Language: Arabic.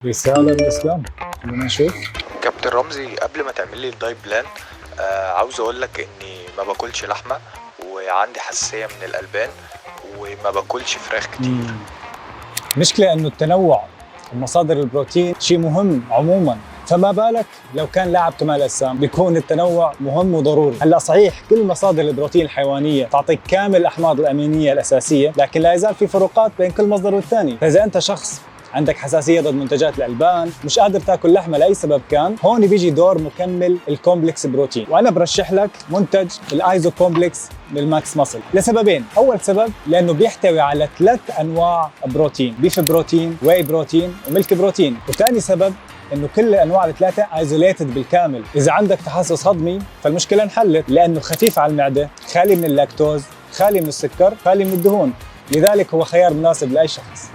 رسالة من الإسلام. خلينا نشوف. كابتن رمزي، قبل ما تعمل لي الدايت بلان عاوز اقول لك اني ما باكلش لحمه، وعندي حساسيه من الالبان، وما باكلش فراخ كتير. مشكلة إنه التنوع مصادر البروتين شيء مهم عموما، فما بالك لو كان لاعب كمال أجسام بيكون التنوع مهم وضروري. هلا صحيح كل مصادر البروتين الحيوانية تعطيك كامل الأحماض الأمينية الأساسية، لكن لا يزال في فروقات بين كل مصدر والثاني. فإذا أنت شخص عندك حساسية ضد منتجات الألبان، مش قادر تاكل لحمة لأي سبب كان، هون بيجي دور مكمل الكومبلكس بروتين، وأنا برشح لك منتج الآيزو كومبلكس من الماكس ماسل لسببين. أول سبب لأنه بيحتوي على 3 أنواع بروتين، بيف بروتين، واي بروتين، وميلك بروتين. وثاني سبب انه كل الانواع الثلاثه ايزوليتد بالكامل. اذا عندك تحسس هضمي فالمشكله انحلت، لانه خفيف على المعده، خالي من اللاكتوز، خالي من السكر، خالي من الدهون، لذلك هو خيار مناسب لاي شخص.